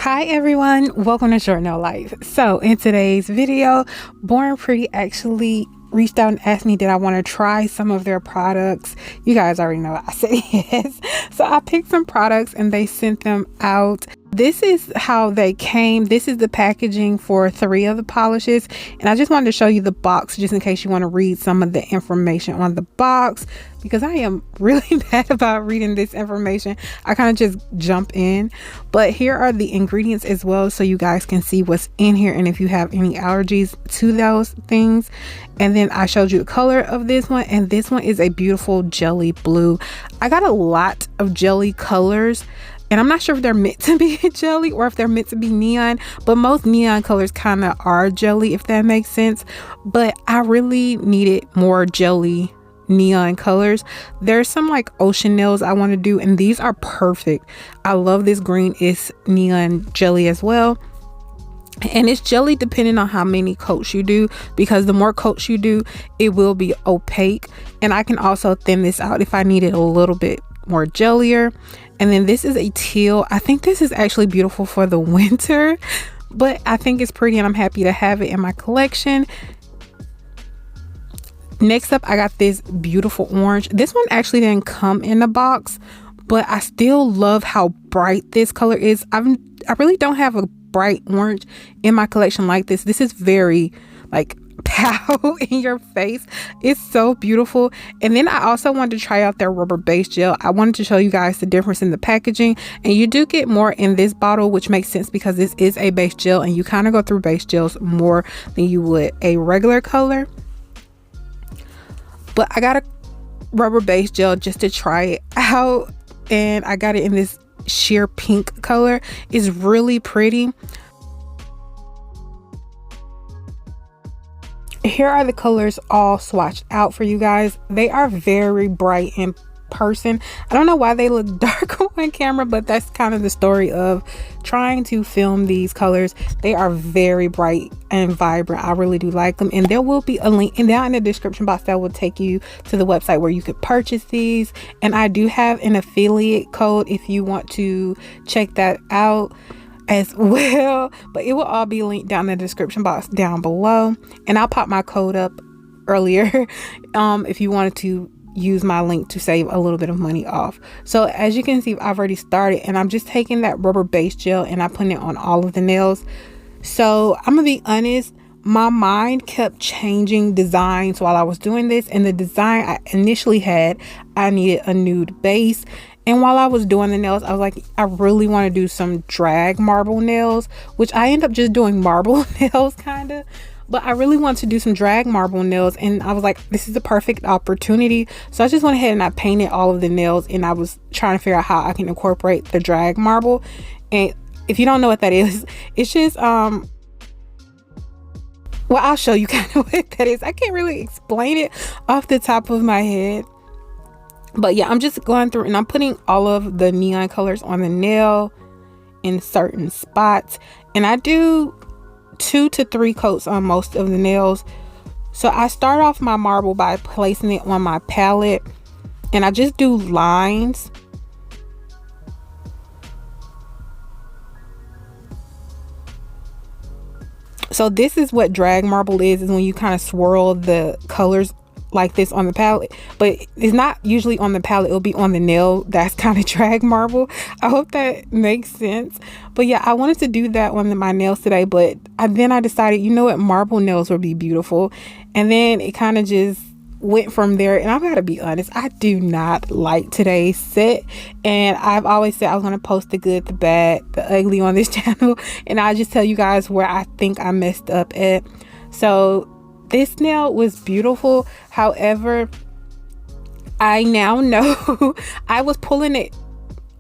Hi everyone, welcome to Short Nail Life. So in today's video, Born Pretty actually reached out and asked me did I want to try some of their products. You guys already know I said yes. So I picked some products and they sent them out. This is how they came. This is the packaging for 3 of the polishes, and I just wanted to show you the box just in case you want to read some of the information on the box, because I am really bad about reading this information. I kind of just jump in, but here are the ingredients as well so you guys can see what's in here and if you have any allergies to those things. And then I showed you the color of this one, and this one is a beautiful jelly blue. I got a lot of jelly colors, and I'm not sure if they're meant to be jelly or if they're meant to be neon, but most neon colors kind of are jelly, if that makes sense. But I really needed more jelly neon colors. There's some like ocean nails I want to do, and these are perfect. I love this green. It's neon jelly as well. And it's jelly depending on how many coats you do, because the more coats you do, it will be opaque. And I can also thin this out if I need it a little bit more jellier. And then this is a teal. I think this is actually beautiful for the winter, but I think it's pretty and I'm happy to have it in my collection. Next up, I got this beautiful orange. This one actually didn't come in the box, but I still love how bright this color is. I really don't have a bright orange in my collection like this. This is very like pow in your face. It's so beautiful. And then I also wanted to try out their rubber base gel. I wanted to show you guys the difference in the packaging, and you do get more in this bottle, which makes sense because this is a base gel and you kind of go through base gels more than you would a regular color. But I got a rubber base gel just to try it out, and I got it in this sheer pink color. It's really pretty. Here are the colors all swatched out for you guys. They are very bright in person. I don't know why they look dark on camera, but that's kind of the story of trying to film these colors. They are very bright and vibrant. I really do like them, and there will be a link down in the description box that will take you to the website where you could purchase these. And I do have an affiliate code if you want to check that out as well, but it will all be linked down in the description box down below, and I'll pop my code up earlier if you wanted to use my link to save a little bit of money off. So as you can see, I've already started, and I'm just taking that rubber base gel and I'm putting it on all of the nails. So I'm gonna be honest, my mind kept changing designs while I was doing this, and the design I initially had, I needed a nude base. And while I was doing the nails, I was like, I really want to do some drag marble nails, which I end up just doing marble nails kind of. But I really want to do some drag marble nails, and I was like, this is the perfect opportunity. So I just went ahead and I painted all of the nails, and I was trying to figure out how I can incorporate the drag marble. And if you don't know what that is, it's just well, I'll show you kind of what that is. I can't really explain it off the top of my head. But yeah, I'm just going through and I'm putting all of the neon colors on the nail in certain spots, and I do 2 to 3 coats on most of the nails. So I start off my marble by placing it on my palette, and I just do lines. So this is what drag marble is when you kind of swirl the colors like this on the palette, but it's not usually on the palette, it'll be on the nail. That's kind of drag marble. I hope that makes sense. But yeah, I wanted to do that on my nails today, but then I decided, you know what, marble nails would be beautiful. And then it kind of just went from there. And I've got to be honest, I do not like today's set, and I've always said I was going to post the good, the bad, the ugly on this channel, and I just tell you guys where I think I messed up at. So this nail was beautiful. However, I now know I was pulling it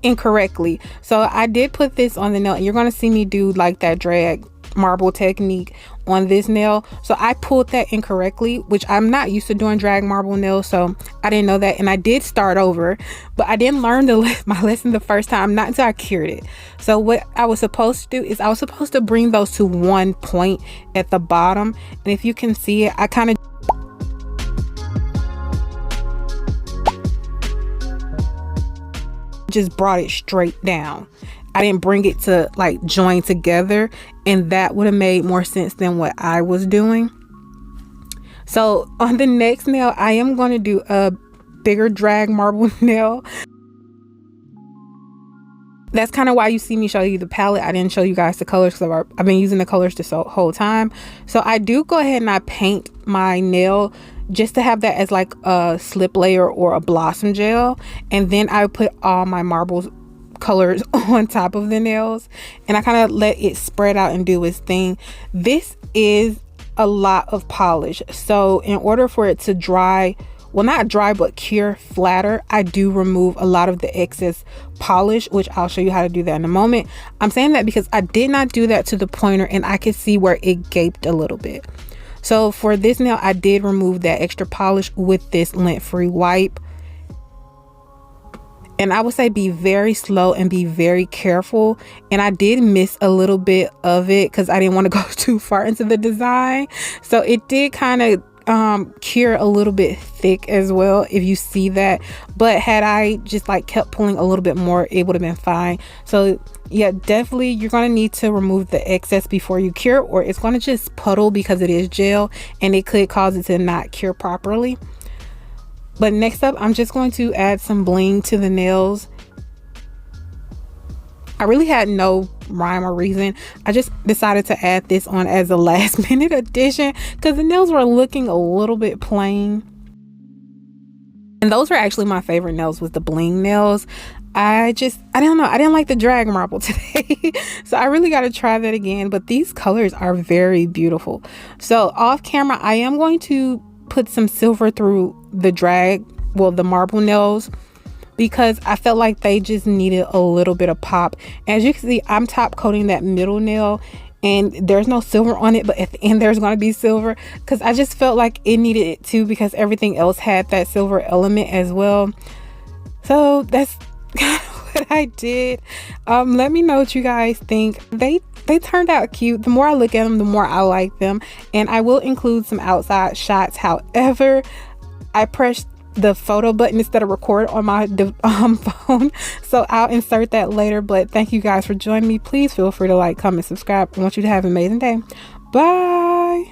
incorrectly. So I did put this on the nail, and you're going to see me do like that drag marble technique on this nail. So I pulled that incorrectly, which I'm not used to doing drag marble nails, so I didn't know that, and I did start over, but I didn't learn my lesson the first time, not until I cured it. So what I was supposed to do is I was supposed to bring those to one point at the bottom, and if you can see it, I kind of just brought it straight down. I didn't bring it to like join together, and that would have made more sense than what I was doing. So on the next nail, I am going to do a bigger drag marble nail. That's kind of why you see me show you the palette. I didn't show you guys the colors because I've been using the colors this whole time. So I do go ahead and I paint my nail just to have that as like a slip layer or a blossom gel. And then I put all my marble colors on top of the nails. And I kind of let it spread out and do its thing. This is a lot of polish. So in order for it to dry, well, not dry, but cure flatter, I do remove a lot of the excess polish, which I'll show you how to do that in a moment. I'm saying that because I did not do that to the pointer and I could see where it gaped a little bit. So for this nail, I did remove that extra polish with this lint-free wipe. And I would say be very slow and be very careful. And I did miss a little bit of it because I didn't want to go too far into the design. So it did kind of cure a little bit thick as well, if you see that. But had I just like kept pulling a little bit more, it would have been fine. So yeah, definitely you're going to need to remove the excess before you cure, or it's going to just puddle because it is gel and it could cause it to not cure properly. But next up, I'm just going to add some bling to the nails. I really had no rhyme or reason. I just decided to add this on as a last minute addition because the nails were looking a little bit plain. And those were actually my favorite nails, was the bling nails. I don't know, I didn't like the drag marble today. So I really got to try that again. But these colors are very beautiful. So off camera, I am going to put some silver through the the marble nails, because I felt like they just needed a little bit of pop. As you can see, I'm top coating that middle nail and there's no silver on it, but at the end there's going to be silver because I just felt like it needed it too, because everything else had that silver element as well. So that's kind of what I did. Let me know what you guys think. They turned out cute. The more I look at them, the more I like them, and I will include some outside shots. However, I pressed the photo button instead of record on my phone, so I'll insert that later. But thank you guys for joining me. Please feel free to like, comment, subscribe. I want you to have an amazing day. Bye.